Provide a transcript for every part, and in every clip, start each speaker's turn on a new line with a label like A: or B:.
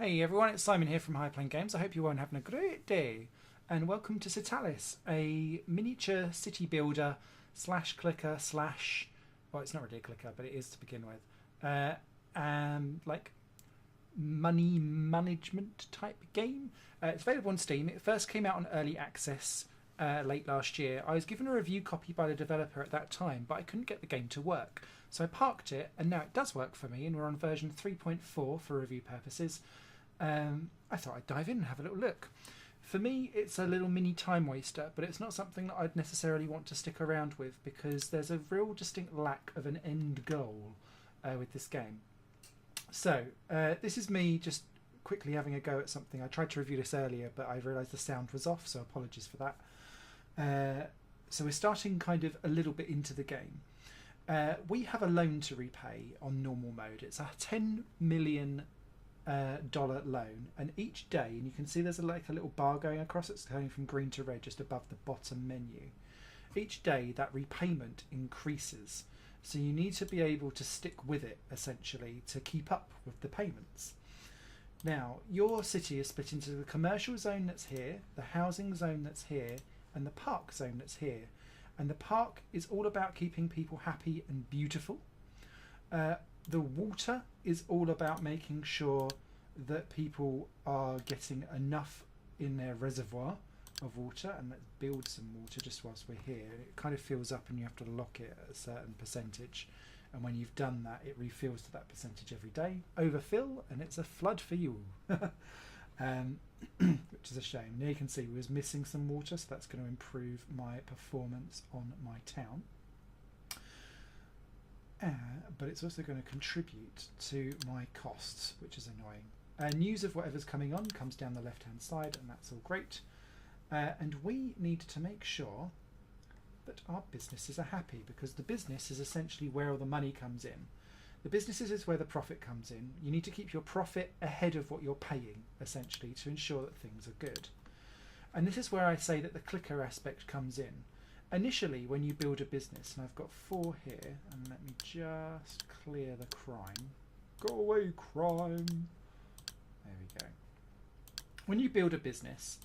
A: Hey everyone, it's Simon here from High Plane Games. I hope you're all having a great day. And welcome to Citalis, a miniature city builder slash clicker slash... Well, it's not really a clicker, but it is to begin with. Like money management type game. It's available on Steam. It first came out on early access late last year. I was given a review copy by the developer at that time, but I couldn't get the game to work. So I parked it, and now it does work for me, and we're on version 3.4 for review purposes. I thought I'd dive in and have a little look. For me, it's a little mini time waster, but it's not something that I'd necessarily want to stick around with because there's a real distinct lack of an end goal with this game. So, this is me just quickly having a go at something. I tried to review this earlier, but I realised the sound was off, so apologies for that. So we're starting kind of a little bit into the game. We have a loan to repay on normal mode. It's a $10 million dollar loan, and each day, and you can see there's like a little bar going across, it's going from green to red just above the bottom menu. Each day that repayment increases, so you need to be able to stick with it essentially to keep up with the payments. Now your city is split into the commercial zone that's here, the housing zone that's here, and the park zone that's here, and the park is all about keeping people happy and beautiful. The water is all about making sure that people are getting enough in their reservoir of water, and let's build some water just whilst we're here. It kind of fills up and you have to lock it at a certain percentage, and when you've done that it refills to that percentage every day. Overfill and it's a flood for you. Which is a shame. Now you can see we was missing some water, so that's going to improve my performance on my town. But it's also going to contribute to my costs, which is annoying. News of whatever's coming on comes down the left hand side, and that's all great. And we need to make sure that our businesses are happy, because the business is essentially where all the money comes in. The businesses is where the profit comes in. You need to keep your profit ahead of what you're paying, essentially, to ensure that things are good. And this is where I say that the clicker aspect comes in. Initially, when you build a business, and I've got 4 here, and let me just clear the crime. Go away, crime. There we go. When you build a business,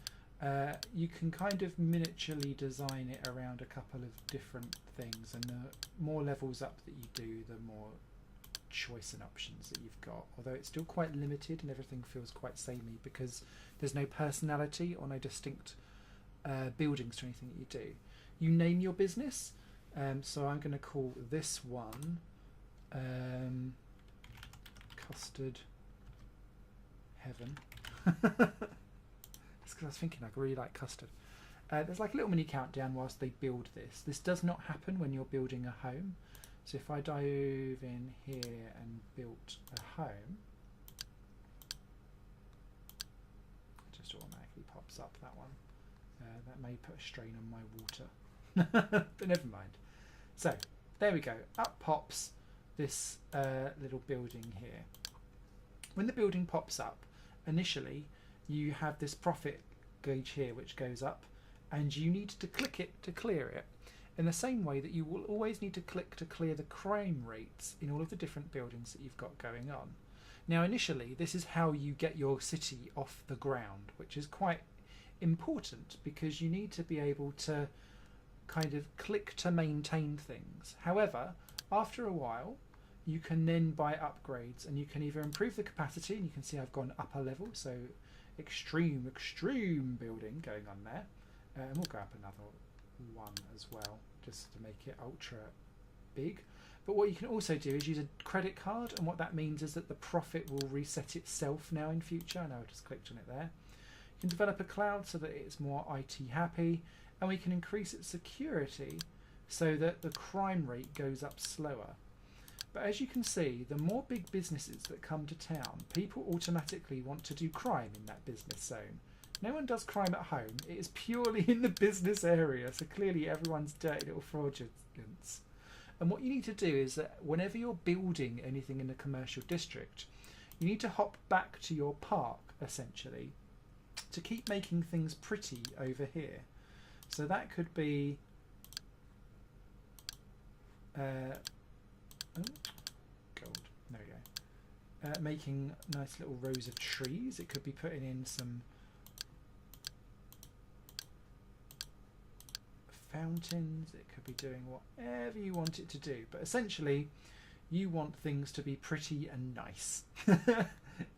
A: you can kind of miniaturely design it around a couple of different things, and the more levels up that you do, the more choice and options that you've got. Although it's still quite limited, and everything feels quite samey because there's no personality or no distinct buildings to anything that you do. You name your business, so I'm going to call this one Custard Heaven. Just because I was thinking I really like custard. There's like a little mini countdown whilst they build this. This does not happen when you're building a home. So if I dive in here and built a home, it just automatically pops up, that one. That may put a strain on my water. But never mind. So there we go, up pops this little building here. When the building pops up, initially you have this profit gauge here which goes up, and you need to click it to clear it, in the same way that you will always need to click to clear the crime rates in all of the different buildings that you've got going on. Now initially this is how you get your city off the ground, which is quite important because you need to be able to kind of click to maintain things. However, after a while you can then buy upgrades, and you can either improve the capacity, and you can see I've gone upper level, so extreme building going on there, and we'll go up another one as well just to make it ultra big. But what you can also do is use a credit card, and what that means is that the profit will reset itself now in future. I know I just clicked on it there. You can develop a cloud so that it's more IT happy, and we can increase its security so that the crime rate goes up slower. But as you can see, the more big businesses that come to town, people automatically want to do crime in that business zone. No one does crime at home, it is purely in the business area, so clearly everyone's dirty little fraudulence. And what you need to do is that whenever you're building anything in the commercial district, you need to hop back to your park, essentially, to keep making things pretty over here. So that could be gold. There we go. making nice little rows of trees. It could be putting in some fountains. It could be doing whatever you want it to do. But essentially, you want things to be pretty and nice.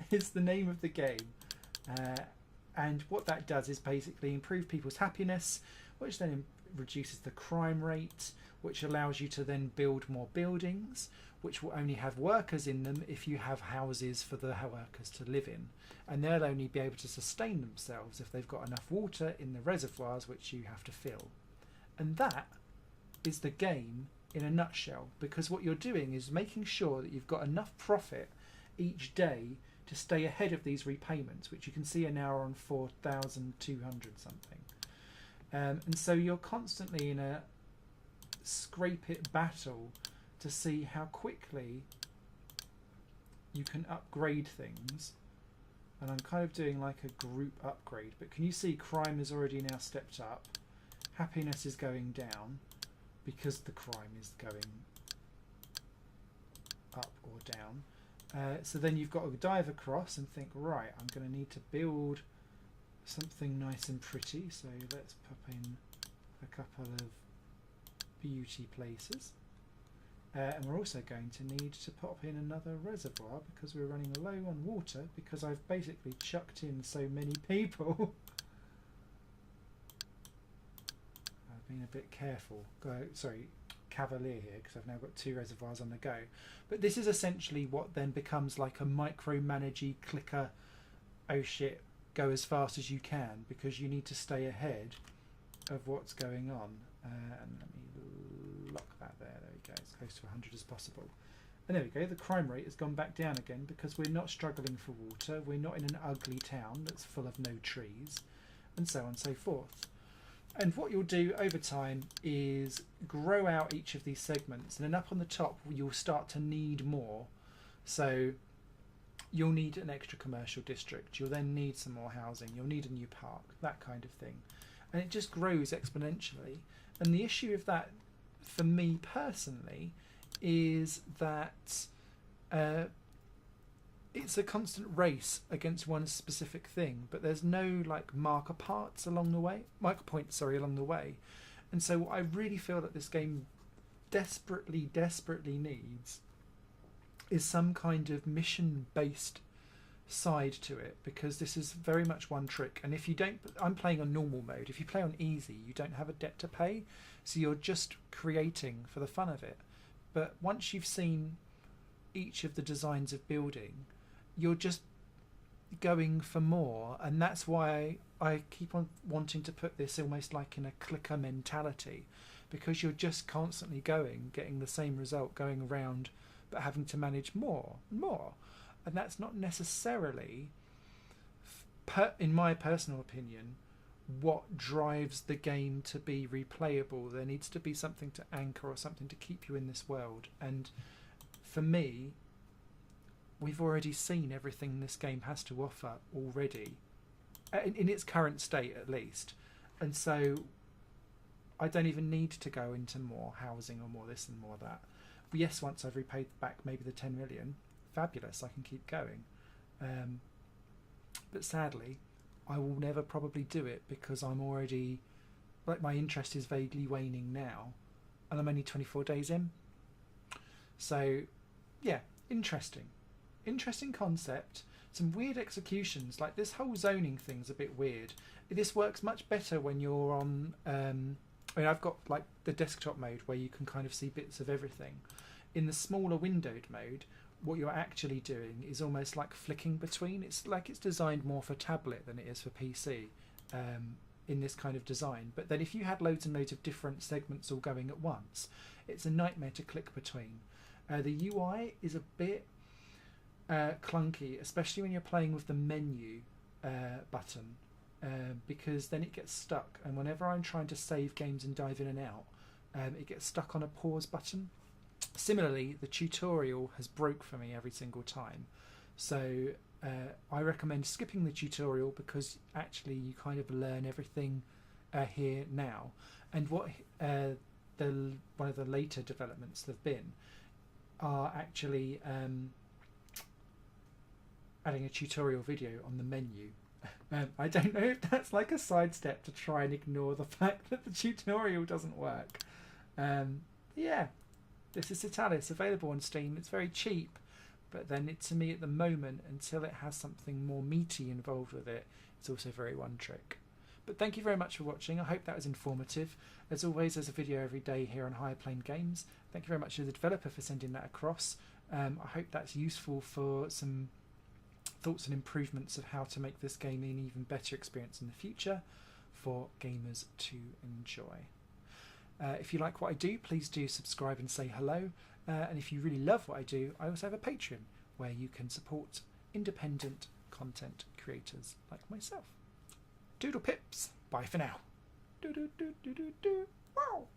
A: It's the name of the game. And what that does is basically improve people's happiness, which then reduces the crime rate, which allows you to then build more buildings, which will only have workers in them if you have houses for the workers to live in. And they'll only be able to sustain themselves if they've got enough water in the reservoirs which you have to fill. And that is the game in a nutshell, because what you're doing is making sure that you've got enough profit each day to stay ahead of these repayments, which you can see are now on 4,200 something. And so you're constantly in a scrape it battle to see how quickly you can upgrade things. And I'm kind of doing like a group upgrade, but can you see crime has already now stepped up? Happiness is going down because the crime is going up or down. So then you've got to dive across and think, right, I'm going to need to build something nice and pretty. So let's pop in a couple of beauty places. And we're also going to need to pop in another reservoir because we're running low on water, because I've basically chucked in so many people. I've been a bit careful. Cavalier here, because I've now got 2 reservoirs on the go. But this is essentially what then becomes like a micromanagey clicker, oh shit, go as fast as you can, because you need to stay ahead of what's going on. And let me lock that there. There we go. As close to 100 as possible. And there we go. The crime rate has gone back down again because we're not struggling for water. We're not in an ugly town that's full of no trees, and so on and so forth. And what you'll do over time is grow out each of these segments, and then up on the top you'll start to need more. So you'll need an extra commercial district, you'll then need some more housing, you'll need a new park, that kind of thing. And it just grows exponentially. And the issue of that, for me personally, is that it's a constant race against one specific thing, but there's no like marker points along the way. And so what I really feel that this game desperately needs is some kind of mission-based side to it, because this is very much one trick. And if you don't, I'm playing on normal mode. If you play on easy, you don't have a debt to pay, so you're just creating for the fun of it. But once you've seen each of the designs of building, you're just going for more. And that's why I keep on wanting to put this almost like in a clicker mentality, because you're just constantly getting the same result, going around, but having to manage more and more. And that's not necessarily, in my personal opinion, what drives the game to be replayable. There needs to be something to anchor or something to keep you in this world. And for me, we've already seen everything this game has to offer already, in its current state at least. And so I don't even need to go into more housing or more this and more that. But yes, once I've repaid back maybe the 10 million, fabulous, I can keep going. But sadly, I will never probably do it, because I'm already, like, my interest is vaguely waning now, and I'm only 24 days in. So yeah, interesting concept. Some weird executions, like this whole zoning thing's a bit weird. This works much better when you're on I've got like the desktop mode where you can kind of see bits of everything. In the smaller windowed mode, what you're actually doing is almost like flicking between. It's like it's designed more for tablet than it is for PC, in this kind of design. But then if you had loads and loads of different segments all going at once, it's a nightmare to click between. The UI is a bit clunky, especially when you're playing with the menu button, because then it gets stuck, and whenever I'm trying to save games and dive in and out, it gets stuck on a pause button. Similarly, the tutorial has broke for me every single time, so I recommend skipping the tutorial, because actually you kind of learn everything here now. And what one of the later developments have been are actually adding a tutorial video on the menu. I don't know if that's like a sidestep to try and ignore the fact that the tutorial doesn't work. Yeah, this is Citalis, available on Steam. It's very cheap, but then to me at the moment, until it has something more meaty involved with it, it's also very one trick. But thank you very much for watching. I hope that was informative. As always, there's a video every day here on Higher Plane Games. Thank you very much to the developer for sending that across. I hope that's useful for some thoughts and improvements of how to make this game an even better experience in the future for gamers to enjoy. If you like what I do, please do subscribe and say hello. And if you really love what I do, I also have a Patreon where you can support independent content creators like myself. Doodle pips. Bye for now. Do do do do do do. Wow.